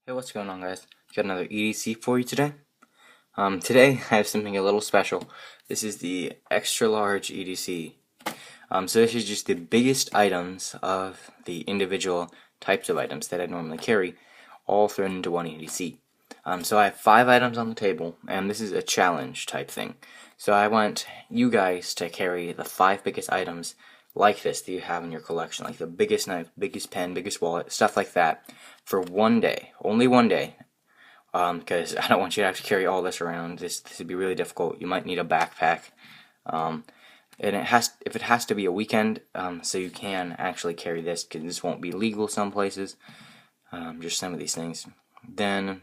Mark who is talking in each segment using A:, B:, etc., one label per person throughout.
A: Hey, what's going on, guys? Got another EDC for you today. Today I have something a little special. This is the extra large EDC. So this is just the biggest items of the individual types of items that I normally carry, all thrown into one EDC. So I have 5 items on the table, and this is a challenge type thing. So I want you guys to carry the 5 biggest items like this that you have in your collection, like the biggest knife, biggest pen, biggest wallet, stuff like that, for one day, only one day, because I don't want you to have to carry all this around. This would be really difficult. You might need a backpack, and if it has to be a weekend, so you can actually carry this, because this won't be legal some places, just some of these things, then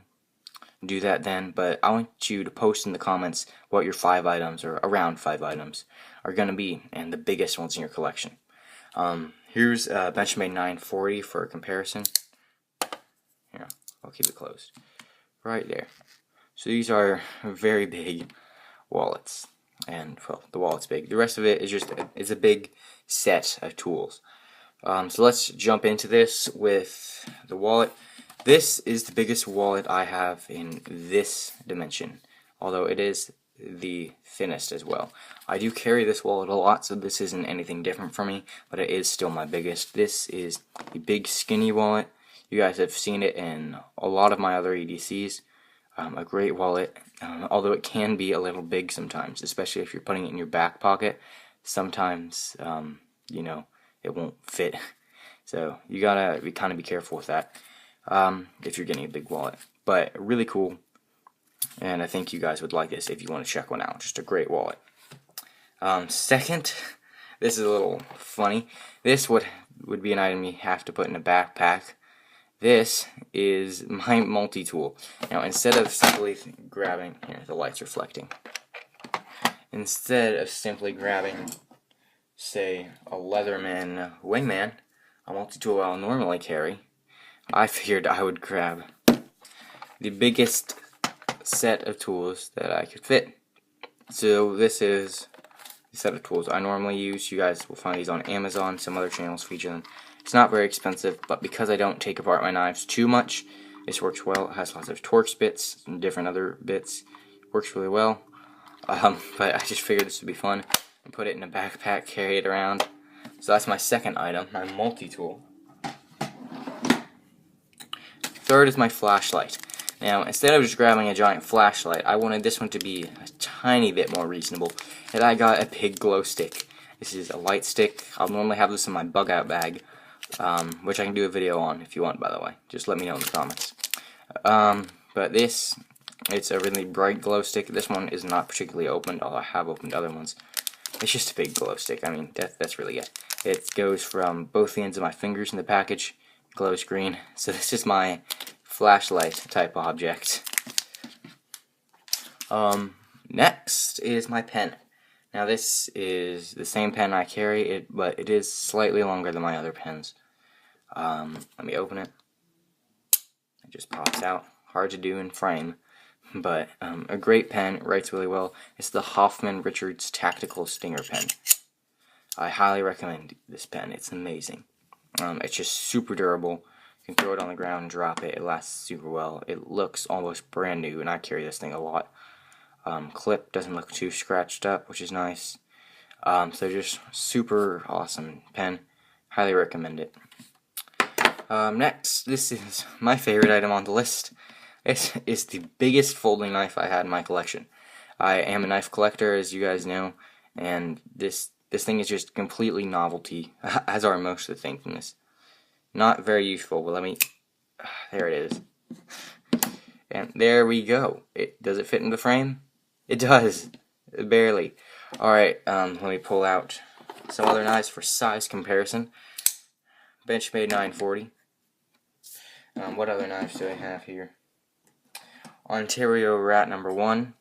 A: do that then. But I want you to post in the comments what your 5 items, or around 5 items, are going to be, and the biggest ones in your collection. Here's Benchmade 940 for a comparison. Here, I'll keep it closed. Right there. So these are very big wallets, and well, the wallet's big. The rest of it is just it's a big set of tools. So let's jump into this with the wallet. This is the biggest wallet I have in this dimension, although it is the thinnest as well. I do carry this wallet a lot, so this isn't anything different for me, but it is still my biggest. This is the big skinny wallet. You guys have seen it in a lot of my other EDCs. A great wallet, although it can be a little big sometimes, especially if you're putting it in your back pocket. Sometimes, you know, it won't fit. So you gotta kind of be careful with that if you're getting a big wallet. But really cool, and I think you guys would like this if you want to check one out. Just a great wallet. Second, this is a little funny. This would be an item you have to put in a backpack. This is my multi-tool. Now, instead of simply grabbing, here, the light's reflecting. Instead of simply grabbing, say, a Leatherman Wingman, a multi-tool I'll normally carry, I figured I would grab the biggest set of tools that I could fit. So this is the set of tools I normally use. You guys will find these on Amazon. Some other channels feature them. It's not very expensive, but because I don't take apart my knives too much, this works well. It has lots of Torx bits and different other bits. It works really well. But I just figured this would be fun. And put it in a backpack, carry it around. So that's my second item, my multi-tool. Third is my flashlight. Now, instead of just grabbing a giant flashlight, I wanted this one to be a tiny bit more reasonable. And I got a big glow stick. This is a light stick. I'll normally have this in my bug out bag, which I can do a video on if you want, by the way. Just let me know in the comments. But this, it's a really bright glow stick. This one is not particularly opened, although I have opened other ones. It's just a big glow stick. I mean, that's really it. It goes from both the ends of my fingers in the package, glows green. So this is my flashlight type object. Next is my pen. Now this is the same pen I carry, but it is slightly longer than my other pens. Let me open it. It just pops out. Hard to do in frame, but a great pen. It writes really well. It's the Hoffman Richards Tactical Stinger pen. I highly recommend this pen. It's amazing. It's just super durable. You can throw it on the ground and drop it. It lasts super well. It looks almost brand new, and I carry this thing a lot. Clip doesn't look too scratched up, which is nice. So just super awesome pen. Highly recommend it. Next, this is my favorite item on the list. It is the biggest folding knife I had in my collection. I am a knife collector, as you guys know, and this thing is just completely novelty, as are most of the things in this. Not very useful, but there it is. And there we go. Does it fit in the frame? It does. Barely. Alright, let me pull out some other knives for size comparison. Benchmade 940. What other knives do I have here? Ontario Rat number 1.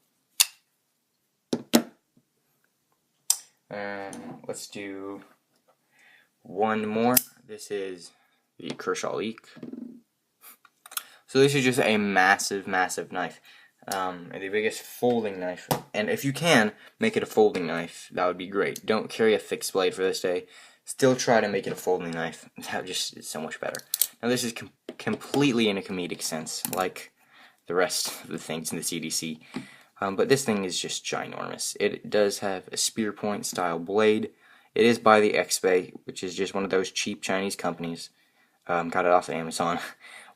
A: Let's do one more. This is the Kershaw Leak. So this is just a massive, massive knife. The biggest folding knife. And if you can, make it a folding knife. That would be great. Don't carry a fixed blade for this day. Still try to make it a folding knife. That just is so much better. Now this is completely in a comedic sense, like the rest of the things in this EDC. But this thing is just ginormous. It does have a spear point style blade. It is by the XBay, which is just one of those cheap Chinese companies. Got it off of Amazon.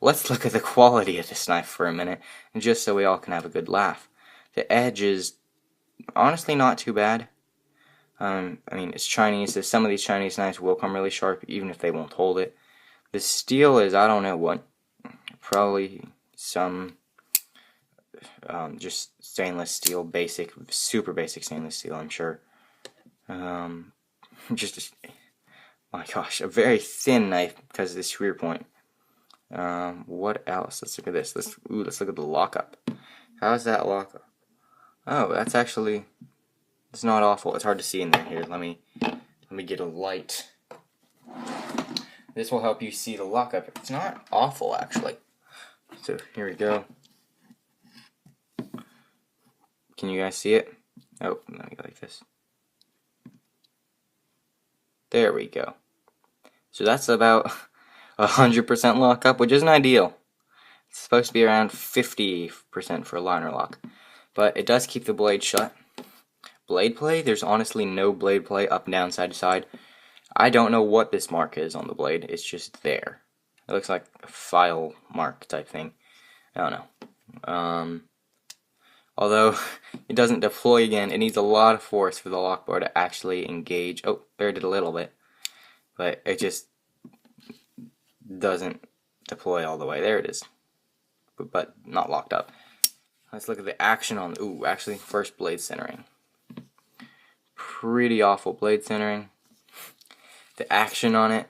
A: Let's look at the quality of this knife for a minute, and just so we all can have a good laugh. The edge is honestly not too bad. I mean, it's Chinese, so some of these Chinese knives will come really sharp, even if they won't hold it. The steel is, I don't know what, probably some just stainless steel, basic, super basic stainless steel, I'm sure. My gosh, a very thin knife because of the spear point. What else? Let's look at this. Let's look at the lockup. How's that lockup? Oh, that's actually, it's not awful. It's hard to see in there. Here, let me get a light. This will help you see the lockup. It's not awful, actually. So here we go. Can you guys see it? Oh, let me go like this. There we go. So that's about 100% lockup, which isn't ideal. It's supposed to be around 50% for a liner lock. But it does keep the blade shut. Blade play? There's honestly no blade play up and down, side to side. I don't know what this mark is on the blade. It's just there. It looks like a file mark type thing. I don't know. Although it doesn't deploy again, it needs a lot of force for the lock bar to actually engage. Oh, there it did a little bit. But it just doesn't deploy all the way. There it is. But not locked up. Let's look at the action on, ooh, actually, first blade centering. Pretty awful blade centering. The action on it,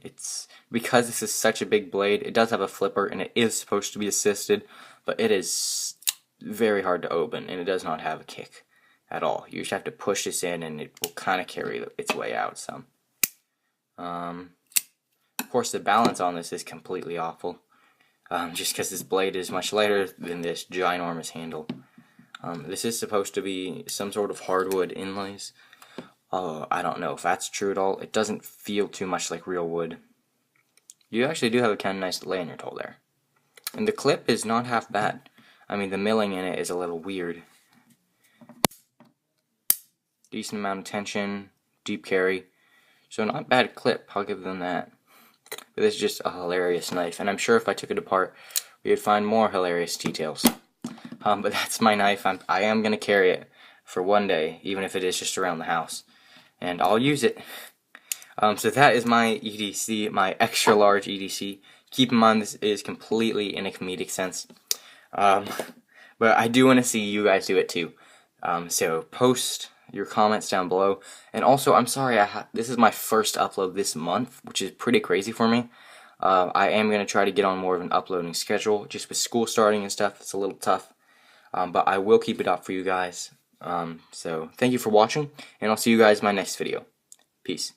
A: it's, because this is such a big blade, it does have a flipper, and it is supposed to be assisted, but it is very hard to open, and it does not have a kick at all. You just have to push this in, and it will kind of carry its way out some. Of course, the balance on this is completely awful, just because this blade is much lighter than this ginormous handle. This is supposed to be some sort of hardwood inlays. I don't know if that's true at all. It doesn't feel too much like real wood. You actually do have a kind of nice lanyard hole there. And the clip is not half bad. I mean, the milling in it is a little weird. Decent amount of tension, deep carry. So not bad clip, I'll give them that. But this is just a hilarious knife, and I'm sure if I took it apart, we would find more hilarious details. But that's my knife. I am going to carry it for one day, even if it is just around the house. And I'll use it. So that is my EDC, my extra large EDC. Keep in mind this is completely in a comedic sense. But I do want to see you guys do it too. So post your comments down below. And also, I'm sorry, this is my first upload this month, which is pretty crazy for me. I am going to try to get on more of an uploading schedule. Just with school starting and stuff, it's a little tough. But I will keep it up for you guys. So thank you for watching, and I'll see you guys in my next video. Peace.